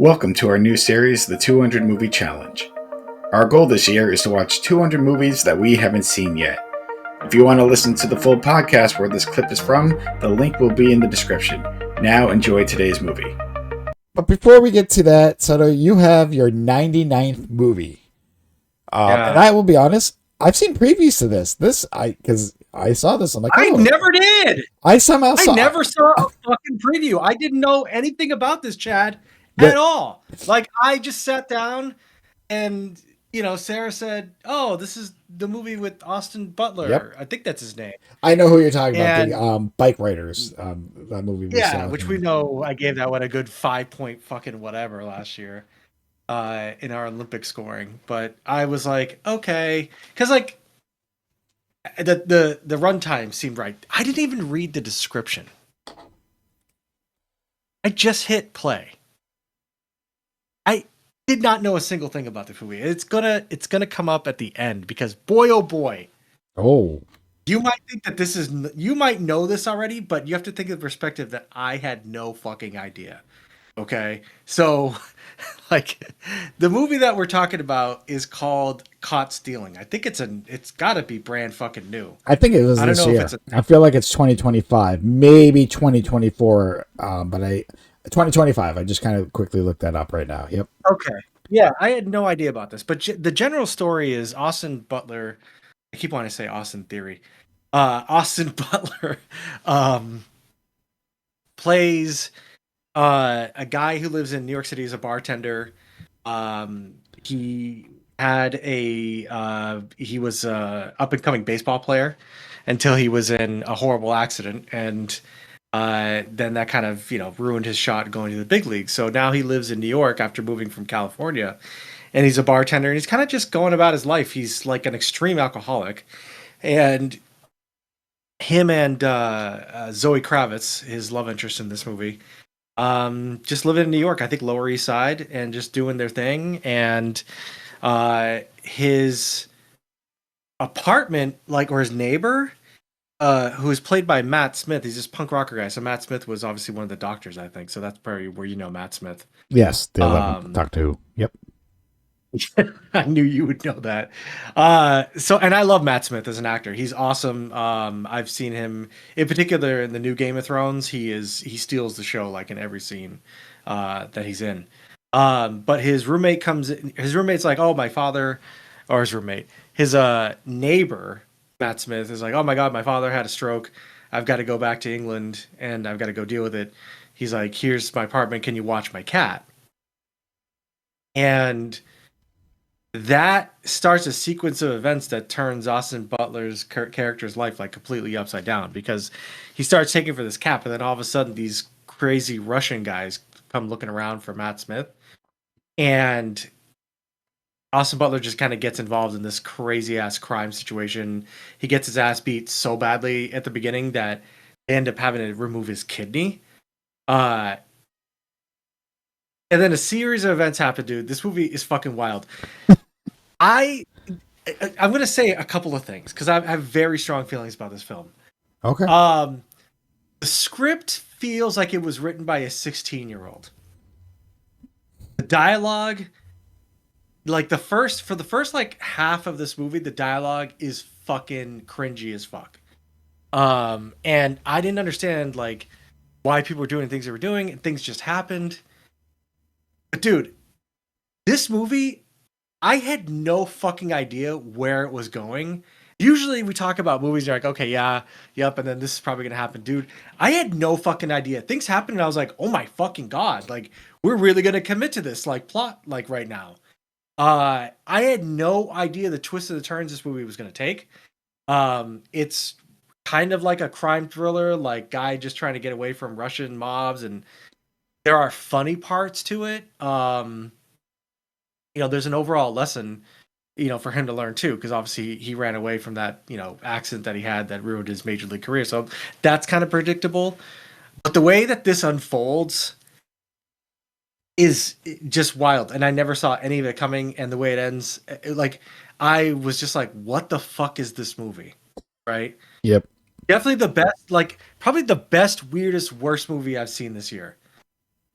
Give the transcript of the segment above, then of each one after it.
Welcome to our new series, the 200 Movie Challenge. Our goal this year is to watch 200 movies that we haven't seen yet. If you want to listen to the full podcast where this clip is from, the link will be in the description. Now enjoy today's movie. But before we get to that, Soto, you have your 99th movie. And I will be honest, I've seen previews to this. Because I saw this. I'm like, I never did. I never saw a fucking preview. I didn't know anything about this, Chad, at all. Like, I just sat down and, Sarah said, "Oh, this is the movie with Austin Butler." Yep. I think that's his name. I know who you're talking about, the Bike Riders, that movie. Which we know I gave that one a good 5-point fucking whatever last year in our Olympic scoring. But I was like, okay. Because, like, the runtime seemed right. I didn't even read the description. I just hit play. I did not know a single thing about the movie. It's gonna come up at the end because boy, oh boy. Oh. You might think that you might know this already, but you have to think of the perspective that I had no fucking idea. Okay. So, like, the movie that we're talking about is called Caught Stealing. I think it's gotta be brand fucking new. I think it was this year. I feel like it's 2025, maybe 2024, but 2025. I just kind of quickly looked that up right now. Yep. Okay. Yeah, I had no idea about this, but the general story is Austin Butler. I keep wanting to say Austin Theory. Austin Butler plays a guy who lives in New York City as a bartender. He had he was a up and coming baseball player until he was in a horrible accident, and then that kind of ruined his shot going to the big leagues. So now he lives in New York after moving from California, and he's a bartender, and he's kind of just going about his life. He's like an extreme alcoholic, and him and Zoe Kravitz, his love interest in this movie, just living in New York, I think Lower East Side, and just doing their thing. And his apartment, or his neighbor, who is played by Matt Smith, he's this punk rocker guy. So Matt Smith was obviously one of the doctors, I think. So that's probably where Matt Smith. Yes, the 11th Doctor Who. Yep. I knew you would know that. And I love Matt Smith as an actor. He's awesome. I've seen him in particular in the new Game of Thrones. He steals the show like in every scene that he's in. But his roommate comes in. His roommate's like, "Oh, my father," or his roommate, his neighbor, Matt Smith, is like, "Oh my God, my father had a stroke. I've got to go back to England and I've got to go deal with it." He's like, "Here's my apartment. Can you watch my cat?" And that starts a sequence of events that turns Austin Butler's character's life like completely upside down, because he starts taking for this cat, and then all of a sudden these crazy Russian guys come looking around for Matt Smith, and Austin Butler just kind of gets involved in this crazy ass crime situation. He gets his ass beat so badly at the beginning that they end up having to remove his kidney. And then a series of events happen, dude. This movie is fucking wild. I'm going to say a couple of things because I have very strong feelings about this film. Okay. The script feels like it was written by a 16-year-old. The dialogue, for the first half of this movie, the dialogue is fucking cringy as fuck. And I didn't understand why people were doing things they were doing, and things just happened. But dude, this movie, I had no fucking idea where it was going. Usually we talk about movies and you're like, okay, yeah, yep, and then this is probably gonna happen. Dude, I had no fucking idea. Things happened and I was like, oh my fucking God, we're really gonna commit to this plot right now. I had no idea the twists and the turns this movie was gonna take. It's kind of like a crime thriller, guy just trying to get away from Russian mobs, and there are funny parts to it. There's an overall lesson, for him to learn too, because obviously he ran away from that, accident that he had that ruined his major league career. So that's kind of predictable. But the way that this unfolds is just wild. And I never saw any of it coming. And the way it ends, I was just like, what the fuck is this movie? Right? Yep. Definitely the best, probably the best, weirdest, worst movie I've seen this year.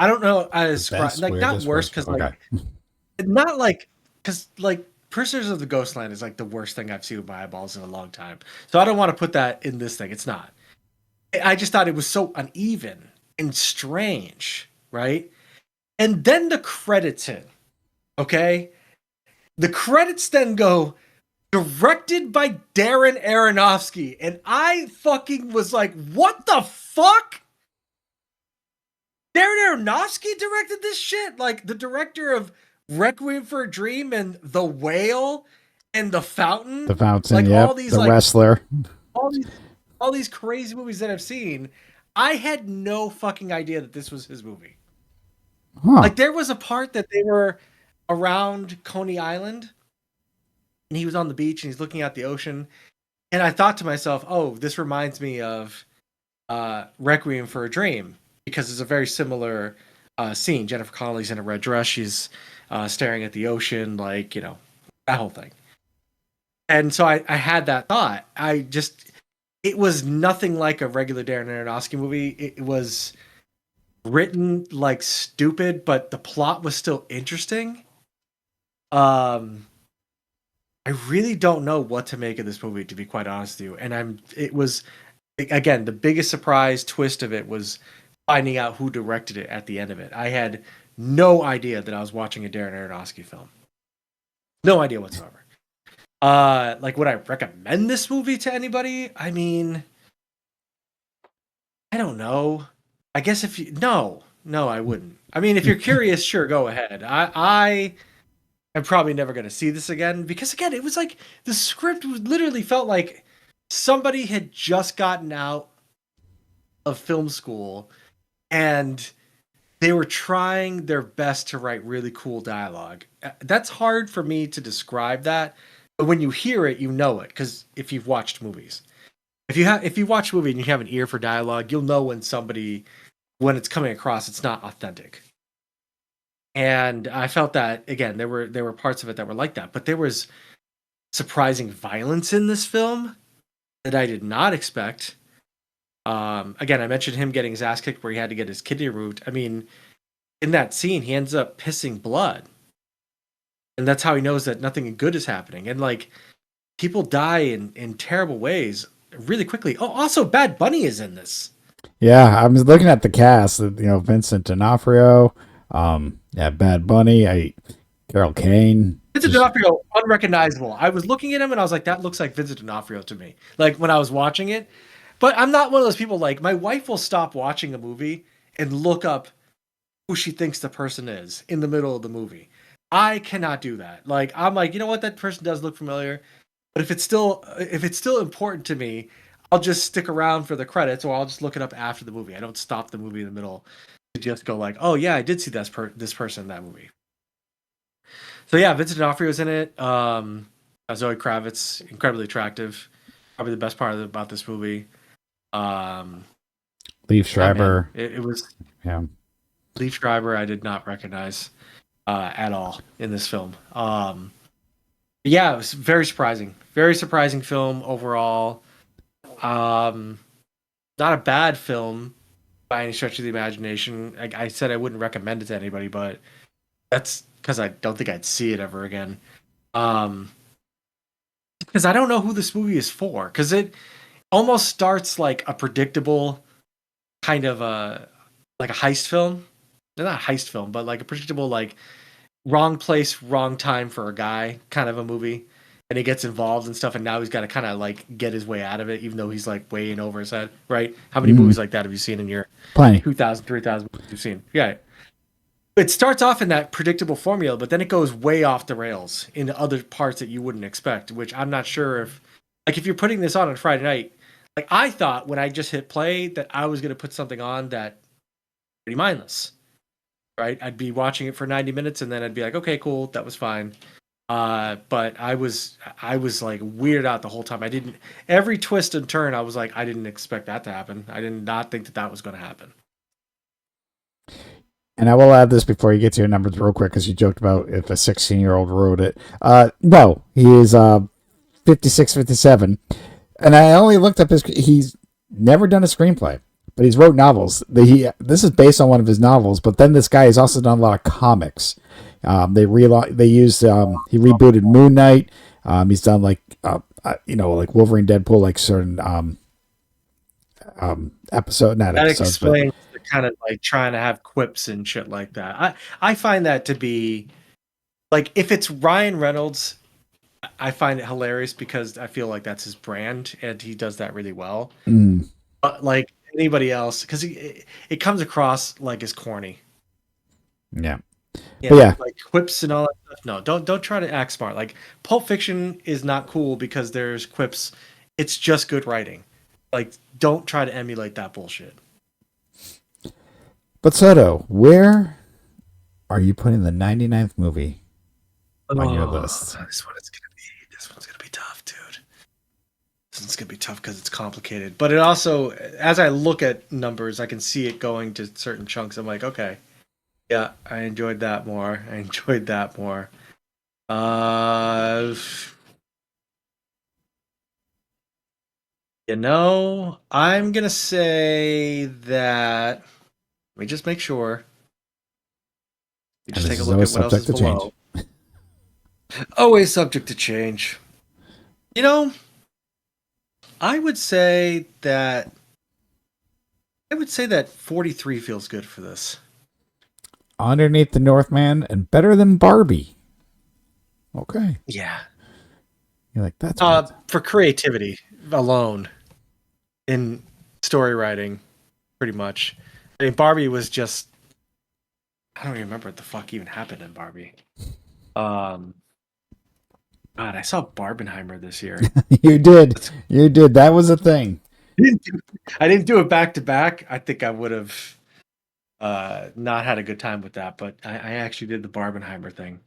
I don't know Best, like not weirdest, worse because okay. like not like because like Prisoners of the Ghostland is like the worst thing I've seen with my eyeballs in a long time. So I don't want to put that in this thing. It's not. I just thought it was so uneven and strange, right? And then the credits hit. Okay, the credits then go directed by Darren Aronofsky, and I fucking was like, what the fuck? Darren Aronofsky directed this shit? Like the director of Requiem for a Dream and The Whale and The Fountain? The Fountain, like yep. all these The like Wrestler. all these all these crazy movies that I've seen. I had no fucking idea that this was his movie. Huh. Like there was a part that they were around Coney Island and he was on the beach and he's looking at the ocean. And I thought to myself, oh, this reminds me of Requiem for a Dream because it's a very similar scene. Jennifer Connelly's in a red dress. She's staring at the ocean, like, you know, that whole thing. And so I had that thought. It was nothing like a regular Darren Aronofsky movie. It was written like stupid, but the plot was still interesting. I really don't know what to make of this movie, to be quite honest with you. And it was, again, the biggest surprise twist of it was finding out who directed it at the end of it. I had no idea that I was watching a Darren Aronofsky film. No idea whatsoever. Like, would I recommend this movie to anybody? I mean, I don't know. I guess no, I wouldn't. I mean, if you're curious, sure, go ahead. I am probably never going to see this again because, again, it was like the script literally felt like somebody had just gotten out of film school and they were trying their best to write really cool dialogue. That's hard for me to describe that, but when you hear it, you know it because if you've watched movies. If you watch a movie and you have an ear for dialogue, you'll know when it's coming across, it's not authentic. And I felt that again, there were parts of it that were like that, but there was surprising violence in this film that I did not expect. Again, I mentioned him getting his ass kicked where he had to get his kidney removed. I mean, in that scene, he ends up pissing blood, and that's how he knows that nothing good is happening. And like, people die in terrible ways really quickly. Oh, also, Bad Bunny is in this. Yeah, I was looking at the cast. You know, Vincent D'Onofrio. Bad Bunny. Carol Kane. Vincent D'Onofrio, unrecognizable. I was looking at him and I was like, that looks like Vincent D'Onofrio to me. Like when I was watching it. But I'm not one of those people, like my wife will stop watching a movie and look up who she thinks the person is in the middle of the movie. I cannot do that. Like I'm like, you know what, that person does look familiar. But if it's still important to me, I'll just stick around for the credits or I'll just look it up after the movie. I don't stop the movie in the middle to just go like, oh yeah, I did see this person in that movie. So yeah, Vincent D'Onofrio's in it. Zoe Kravitz, incredibly attractive. Probably the best part about this movie. Leif Schreiber. It was yeah. Leif Schreiber. I did not recognize at all in this film. Yeah, it was very surprising. Very surprising film overall. Not a bad film by any stretch of the imagination. I said I wouldn't recommend it to anybody, but that's because I don't think I'd see it ever again. Because I don't know who this movie is for. Because it almost starts like a predictable kind of like a heist film. Not a heist film, but like a predictable like wrong place, wrong time for a guy kind of a movie. And he gets involved and stuff, and now he's got to kind of like get his way out of it, even though he's like way in over his head, right? How many movies like that have you seen in your Plenty. 2,000, 3,000 movies you've seen? Yeah. It starts off in that predictable formula, but then it goes way off the rails into other parts that you wouldn't expect, which I'm not sure if you're putting this on Friday night, like I thought when I just hit play that I was going to put something on that pretty mindless, right? I'd be watching it for 90 minutes and then I'd be like, okay, cool. That was fine. But I was like weirded out the whole time. Every twist and turn, I was like, I didn't expect that to happen. I did not think that was going to happen. And I will add this before you get to your numbers real quick, because you joked about if a 16-year-old wrote it. No, he is 56, 57. And I only looked up he's never done a screenplay. but he's wrote novels. This is based on one of his novels, but then this guy has also done a lot of comics. He rebooted Moon Knight. He's done like Wolverine, Deadpool, like certain episode. Not that episodes, explains the kind of like trying to have quips and shit like that. I find that to be like, if it's Ryan Reynolds, I find it hilarious because I feel like that's his brand and he does that really well. But like anybody else, because it comes across like as corny. Yeah. Yeah, like quips and all that stuff. No, don't try to act smart. Like Pulp Fiction is not cool because there's quips. It's just good writing. Like, don't try to emulate that bullshit. But Soto, where are you putting the 99th movie on your list? This one's gonna be tough, dude. This one's gonna be tough because it's complicated. But it also, as I look at numbers, I can see it going to certain chunks. I'm like, okay, yeah, I enjoyed that more. I enjoyed that more. I'm gonna say that. Let me just make sure. We just take a look at what else is below. Always subject to change. I would say that 43 feels good for this. Underneath the Northman and better than Barbie. Okay. Yeah. You're like, that's for creativity alone in story writing, pretty much. I mean, Barbie was just, I don't even remember what the fuck even happened in Barbie. God, I saw Barbenheimer this year. You did. That was a thing. I didn't do it back to back. I think I would have not had a good time with that, but I actually did the Barbenheimer thing.